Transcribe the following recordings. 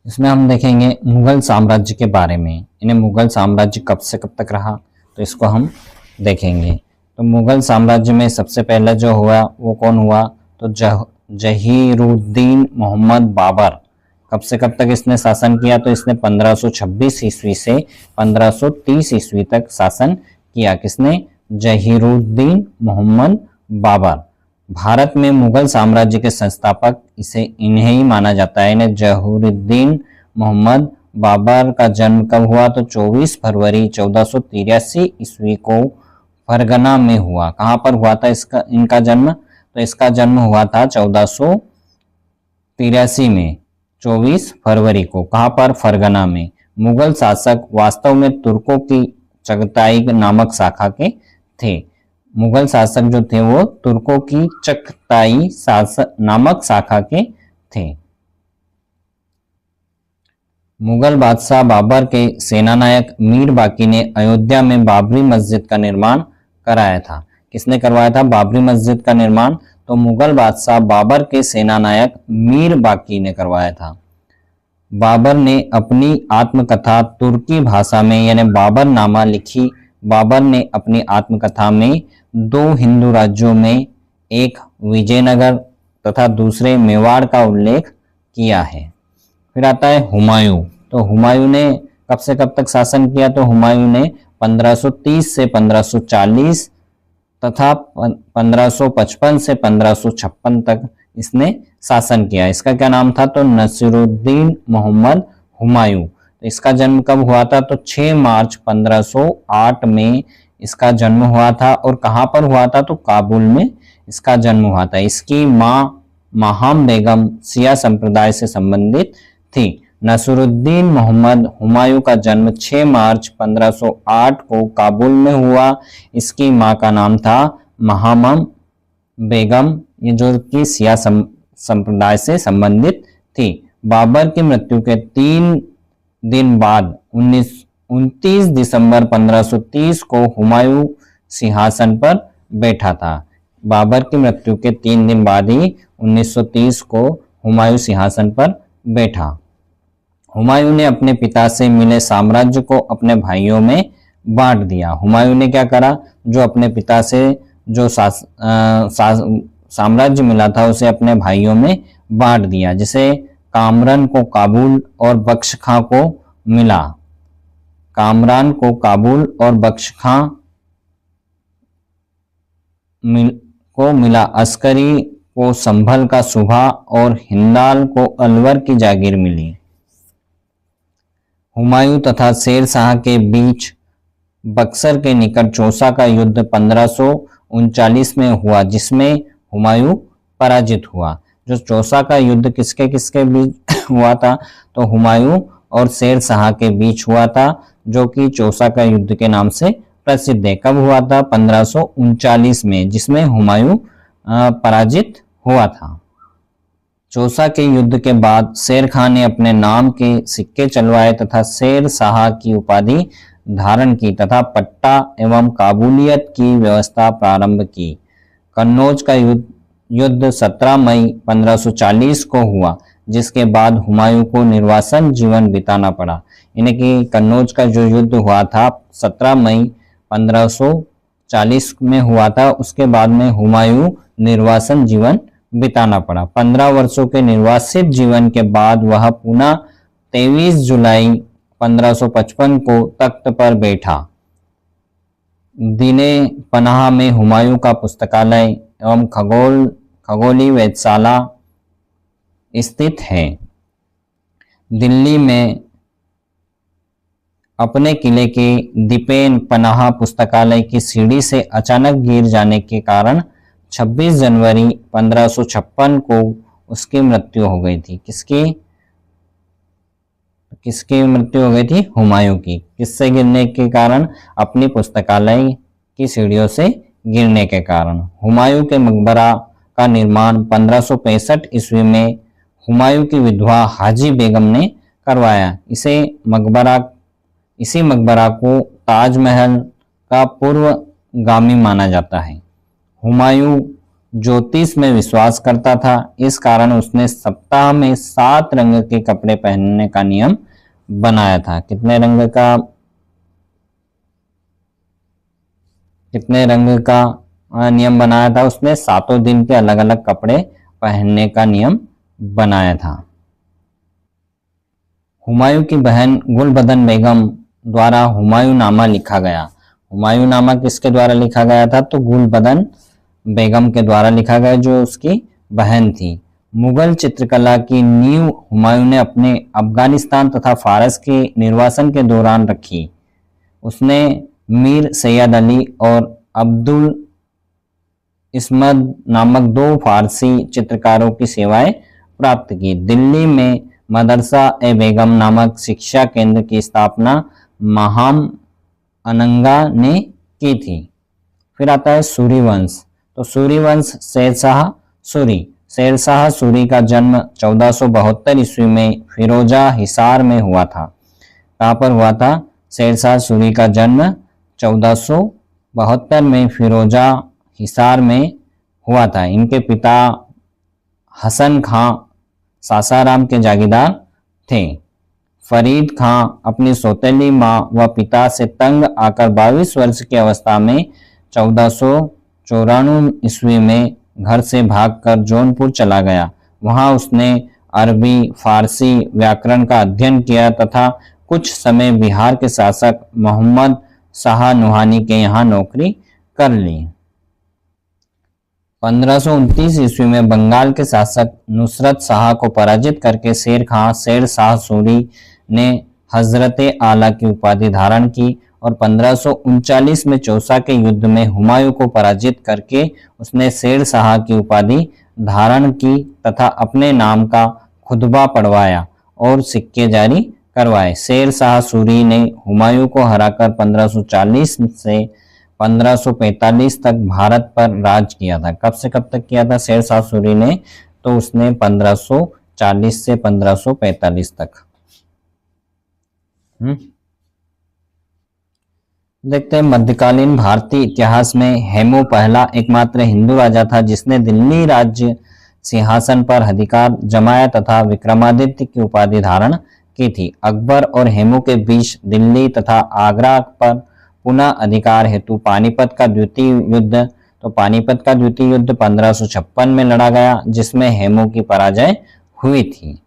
इसमें हम देखेंगे मुगल साम्राज्य के बारे में। इन्हें मुगल साम्राज्य कब से कब तक रहा, तो इसको हम देखेंगे। तो मुगल साम्राज्य में सबसे पहले जो हुआ वो कौन हुआ, तो जहीरुद्दीन मोहम्मद बाबर। कब से कब तक इसने शासन किया, तो इसने 1526 ईस्वी से 1530 ईस्वी तक शासन किया। किसने, जहीरुद्दीन मोहम्मद बाबर। भारत में मुगल साम्राज्य के संस्थापक इन्हें ही माना जाता है। इन्हें जहीरुद्दीन मोहम्मद बाबर का जन्म कब हुआ, तो 24 फरवरी 1483 ईस्वी को फरगना में हुआ। कहाँ पर हुआ था इनका जन्म, तो इसका जन्म हुआ था 1483 में 24 फरवरी को। कहाँ पर, फरगना में। मुगल शासक वास्तव में तुर्कों की चगताई नामक शाखा के थे। मुगल शासक जो थे वो तुर्कों की चगताई नामक शाखा के थे। मुगल बादशाह बाबर के सेनानायक मीर बाकी ने अयोध्या में बाबरी मस्जिद का निर्माण कराया था। किसने करवाया था बाबरी मस्जिद का निर्माण, तो मुगल बादशाह बाबर के सेनानायक मीर बाकी ने करवाया था। बाबर ने अपनी आत्मकथा तुर्की भाषा में यानी बाबरनामा लिखी। बाबर ने अपनी आत्मकथा में 2 हिंदू राज्यों में, एक विजयनगर तथा दूसरे मेवाड़ का उल्लेख किया है। फिर आता है हुमायूं। तो हुमायूं ने कब से कब तक शासन किया, तो हुमायूं ने 1530 से 1540 तथा 1555 से 1556 तक इसने शासन किया। इसका क्या नाम था, तो नसीरुद्दीन मोहम्मद हुमायूं। तो इसका जन्म कब हुआ था, तो 6 मार्च 1508 में इसका जन्म हुआ था। और कहाँ पर हुआ था, तो काबुल में इसका जन्म हुआ था। इसकी माँ माहम बेगम शिया संप्रदाय से संबंधित थी। नसीरुद्दीन मोहम्मद हुमायूं का जन्म 6 मार्च 1508 को काबुल में हुआ। इसकी माँ का नाम था माहम बेगम, ये जो कि शिया संप्रदाय से संबंधित थी। बाबर की मृत्यु के 3 दिन बाद 29 दिसंबर 1530 को हुमायूं सिंहासन पर बैठा था। बाबर की मृत्यु के 3 दिन बाद ही 1930 को हुमायूं सिंहासन पर बैठा। हुमायूं ने अपने पिता से मिले साम्राज्य को अपने भाइयों में बांट दिया। हुमायूं ने क्या करा, जो अपने पिता से जो साम्राज्य मिला था उसे अपने भाइयों में बांट दिया। जिसे कामरान को काबुल और बख्श खां को मिला। कामरान को काबुल और बख्श खां को मिला। अस्करी को संभल का सूबा और हिंदाल को अलवर की जागीर मिली। हुमायूं तथा शेर शाह के बीच बक्सर के निकट चौसा का युद्ध 1539 में हुआ, जिसमें हुमायूं पराजित हुआ। जो चौसा का युद्ध किसके किसके बीच हुआ था, तो हुमायूं और शेर शाह के बीच हुआ था, जो कि चौसा का युद्ध के नाम से प्रसिद्ध है। कब हुआ था, 1539 में, जिसमें हुमायूं पराजित हुआ था। चौसा के युद्ध के बाद शेर खान ने अपने नाम के सिक्के चलवाए तथा शेर शाह की उपाधि धारण की तथा पट्टा एवं काबूलियत की व्यवस्था प्रारंभ की। कन्नौज का युद्ध 17 मई 1540 को हुआ, जिसके बाद हुमायूं को निर्वासन जीवन बिताना पड़ा। यानी कि कन्नौज का जो युद्ध हुआ था 17 मई 1540 में हुआ था, उसके बाद में हुमायूं निर्वासन जीवन बिताना पड़ा। 15 वर्षों के निर्वासित जीवन के बाद वह पुनः 23 जुलाई 1555 को तख्त पर बैठा। दिने पनाह में हुमायूं का पुस्तकालय एवं खगोली वेधशाला स्थित है। दिल्ली में अपने किले के दीपेन पनाह पुस्तकालय की सीढ़ी से अचानक गिर जाने के कारण 26 जनवरी 1556 को उसकी मृत्यु हो गई थी। किसकी मृत्यु हो गई थी, हुमायूं की। किससे गिरने के कारण, अपनी पुस्तकालय की सीढ़ियों से गिरने के कारण। हुमायूं के मकबरा का निर्माण 1565 ईस्वी में हुमायूं की विधवा हाजी बेगम ने करवाया। इसी मकबरा को ताजमहल का पूर्वगामी माना जाता है। हुमायूं ज्योतिष में विश्वास करता था। इस कारण उसने सप्ताह में 7 रंग के कपड़े पहनने का नियम बनाया था। कितने रंग का नियम बनाया था उसने? 7 दिन के अलग अलग कपड़े पहनने का नियम बनाया था। हुमायूं की बहन गुलबदन बेगम द्वारा हुमायूंनामा लिखा गया। हुमायूंनामा किसके द्वारा लिखा गया था? तो गुलबदन बेगम के द्वारा लिखा गया, जो उसकी बहन थी। मुगल चित्रकला की नींव हुमायूं ने अपने अफगानिस्तान तथा फारस के निर्वासन के दौरान रखी। उसने मीर सैयद अली और अब्दुल इस्मद नामक 2 फारसी चित्रकारों की सेवाएं प्राप्त की। दिल्ली में मदरसा ए बेगम नामक शिक्षा केंद्र की स्थापना महाम अनंगा ने की थी। फिर आता है सूरी वंश। तो सूरी वंश शेरशाह सूरी का जन्म 1472 ईस्वी में फिरोजा हिसार में हुआ था। कहाँ पर हुआ था? शेरशाह सूरी का जन्म 1472 में फिरोजा हिसार में हुआ था। इनके पिता हसन खां सासाराम के जागीरदार थे। फरीद खां अपनी सौतेली मां व पिता से तंग आकर 22 वर्ष की अवस्था में 1494 ईस्वी में घर से भागकर जौनपुर चला गया। वहां उसने अरबी फारसी व्याकरण का अध्ययन किया तथा कुछ समय बिहार के शासक मोहम्मद शाह नुहानी के यहाँ नौकरी कर ली। 1529 ईस्वी में बंगाल के शासक नुसरत शाह को पराजित करके शेर शाह सूरी ने हजरते आला की उपाधि धारण की और 1539 में चौसा के युद्ध में हुमायूं को पराजित करके उसने शेर शाह की उपाधि धारण की तथा अपने नाम का खुतबा पढ़वाया और सिक्के जारी करवाए। शेर शाह सूरी ने हुमायूं को हराकर 1540 से 1545 तक भारत पर राज किया था। कब से कब तक किया था शेर शाह सूरी ने? तो उसने 1540 से 1545 तक। देखते हैं मध्यकालीन भारतीय इतिहास में हेमू पहला एकमात्र हिंदू राजा था जिसने दिल्ली राज्य सिंहासन पर अधिकार जमाया तथा विक्रमादित्य की उपाधि धारण की थी। अकबर और हेमू के बीच दिल्ली तथा आगरा पर पुनः अधिकार हेतु पानीपत का द्वितीय युद्ध 1556 में लड़ा गया, जिसमें हेमू की पराजय हुई थी।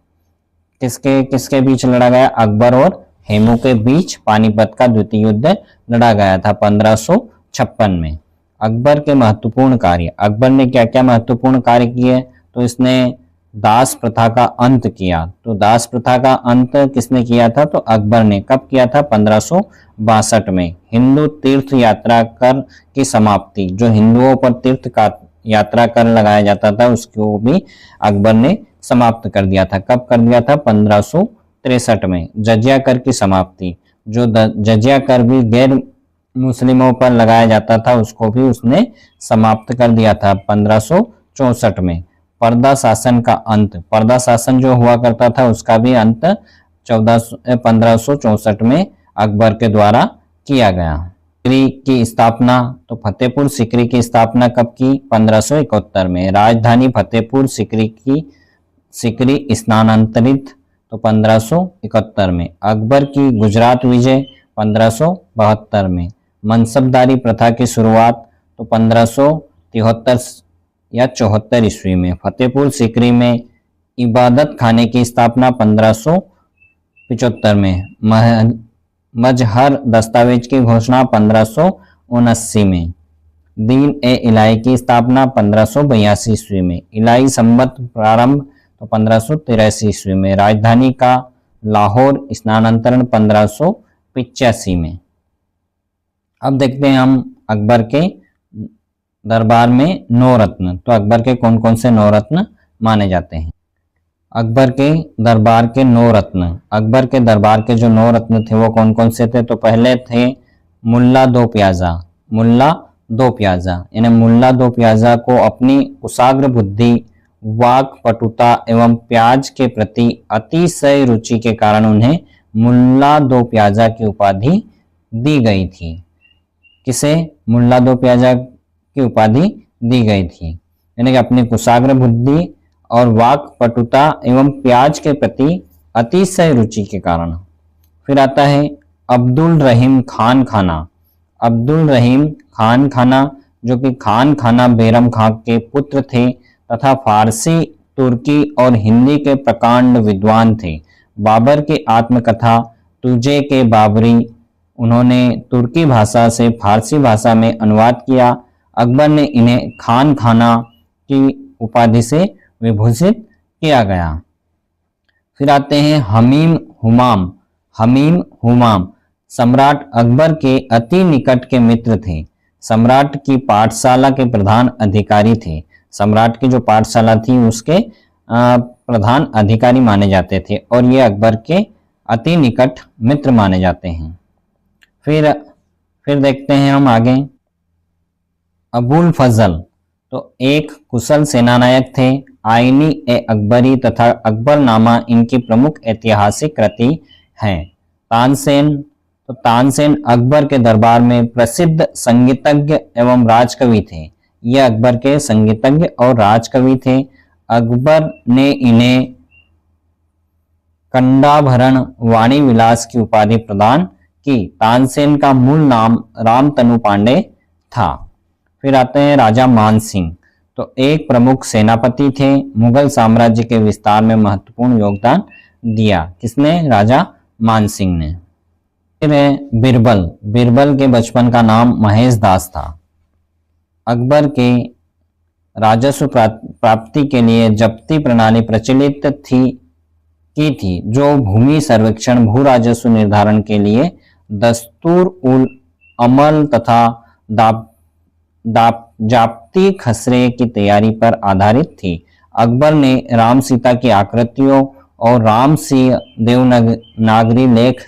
किसके बीच लड़ा गया? अकबर और हेमू के बीच पानीपत का द्वितीय युद्ध लड़ा गया था 1556 में। अकबर के महत्वपूर्ण कार्य। अकबर ने क्या क्या महत्वपूर्ण कार्य किए? तो इसने दास प्रथा का अंत किया। तो दास प्रथा का अंत किसने किया था? तो अकबर ने। कब किया था? 1562 में। हिंदू तीर्थ यात्रा कर की समाप्ति। जो हिंदुओं पर तीर्थ का यात्रा कर लगाया जाता था उसको भी अकबर ने समाप्त कर दिया था। कब कर दिया था? 1563 में। जजिया कर की समाप्ति। जो जजिया कर भी गैर मुस्लिमों पर लगाया जाता था उसको भी उसने समाप्त कर दिया था 1564 में। पर्दा शासन का अंत। पर्दा शासन जो हुआ करता था उसका भी अंत 1564 में अकबर के द्वारा किया गया। सिकरी की स्थापना। तो फतेहपुर सिकरी की स्थापना कब की? 1571 में। राजधानी फतेहपुर सिकरी स्थानांतरित तो 1571 में। अकबर की गुजरात विजय 1572 में। मनसबदारी प्रथा की शुरुआत तो 1573 या 74 ईस्वी में। फतेहपुर सिकरी में इबादत खाने की स्थापना 1575 में। मजहर दस्तावेज की घोषणा 1579 में। दीन ए इलाही की स्थापना 1582 ईस्वी में। इलाही संबत प्रारंभ तो 1583 ईस्वी में। राजधानी का लाहौर स्थानांतरण 1585 में। अब देखते हैं हम अकबर के दरबार में 9 रत्न। तो अकबर के कौन कौन से 9 रत्न माने जाते हैं? अकबर के दरबार के 9 रत्न। अकबर के दरबार के जो 9 रत्न थे वो कौन कौन से थे? तो पहले थे मुल्ला दो प्याजा। यानी मुल्ला दो प्याजा को अपनी कुशाग्र बुद्धि, वाक पटुता एवं प्याज के प्रति अतिशय रुचि के कारण उन्हें मुल्ला दो प्याजा की उपाधि दी गई थी। किसे मुल्ला दो प्याजा की उपाधि दी गई थी? यानी कि अपनी कुशाग्र बुद्धि और वाक पटुता एवं प्याज के प्रति अतिशय रुचि के कारण। फिर आता है अब्दुल रहीम खान खाना। अब्दुल रहीम खान खाना जो कि खान खाना बैरम खां के पुत्र थे तथा फारसी, तुर्की और हिंदी के प्रकांड विद्वान थे। बाबर की आत्मकथा तुझे के बाबरी उन्होंने तुर्की भाषा से फारसी भाषा में अनुवाद किया। अकबर ने इन्हें खान खाना की उपाधि से विभूषित किया गया। फिर आते हैं हमीम हुमाम। हमीम हुमाम सम्राट अकबर के अति निकट के मित्र थे। सम्राट की पाठशाला के प्रधान अधिकारी थे। सम्राट की जो पाठशाला थी उसके प्रधान अधिकारी माने जाते थे और ये अकबर के अति निकट मित्र माने जाते हैं। फिर देखते हैं हम आगे। अबुल फजल तो एक कुशल सेनानायक थे। आईनी ए अकबरी तथा अकबरनामा इनकी प्रमुख ऐतिहासिक कृति है। तानसेन तो तानसेन अकबर के दरबार में प्रसिद्ध संगीतज्ञ एवं राजकवि थे। ये अकबर के संगीतज्ञ और राजकवि थे। अकबर ने इन्हें कंडाभरण वाणी विलास की उपाधि प्रदान की। तानसेन का मूल नाम रामतनु पांडे था। फिर आते हैं राजा मानसिंह तो एक प्रमुख सेनापति थे। मुगल साम्राज्य के विस्तार में महत्वपूर्ण योगदान दिया। किसने? राजा मानसिंह ने। फिर है बिरबल। बिरबल के बचपन का नाम महेश दास था। अकबर के राजस्व प्राप्ति के लिए जब्ती प्रणाली प्रचलित थी जो भूमि सर्वेक्षण, भू राजस्व निर्धारण के लिए दस्तूर उल अमल तथा जाप्ती खसरे की तैयारी पर आधारित थी। अकबर ने राम सीता की आकृतियों और राम सिंह देवनागरी लेख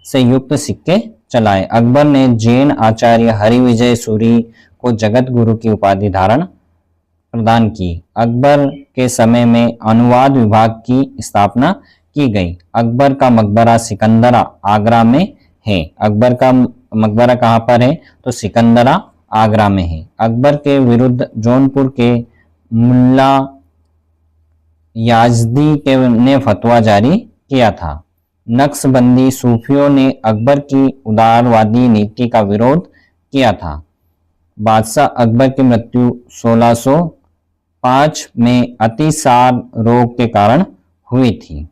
से युक्त सिक्के चलाए। अकबर ने जैन आचार्य हरिविजय सूरी को जगत गुरु की उपाधि प्रदान की। अकबर के समय में अनुवाद विभाग की स्थापना की गई। अकबर का मकबरा सिकंदरा आगरा में है। अकबर का मकबरा कहाँ पर है? तो सिकंदरा आगरा में है। अकबर के विरुद्ध जौनपुर के मुल्ला याजदी ने फतवा जारी किया था। नक्शबंदी सूफियों ने अकबर की उदारवादी नीति का विरोध किया था। बादशाह अकबर की मृत्यु 1605 में अतिसार रोग के कारण हुई थी।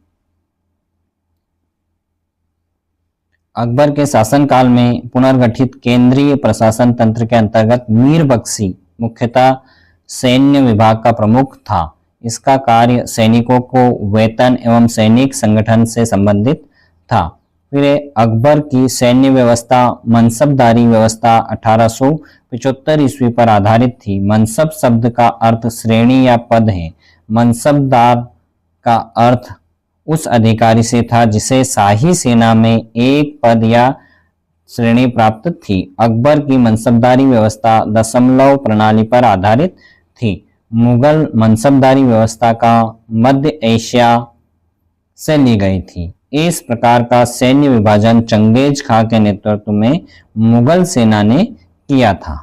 अकबर के शासनकाल में पुनर्गठित केंद्रीय प्रशासन तंत्र के अंतर्गत मीर बख्शी मुख्यतः सैन्य विभाग का प्रमुख था। इसका कार्य सैनिकों को वेतन एवं सैनिक संगठन से संबंधित था। फिर अकबर की सैन्य व्यवस्था मनसबदारी व्यवस्था 1875 ईस्वी पर आधारित थी। मनसब शब्द का अर्थ श्रेणी या पद है। मनसबदार का अर्थ उस अधिकारी से था जिसे शाही सेना में एक पद या श्रेणी प्राप्त थी। अकबर की मनसबदारी व्यवस्था दशमलव प्रणाली पर आधारित थी। मुगल मनसबदारी व्यवस्था का मध्य एशिया से ली गई थी। इस प्रकार का सैन्य विभाजन चंगेज खां के नेतृत्व में मुगल सेना ने किया था।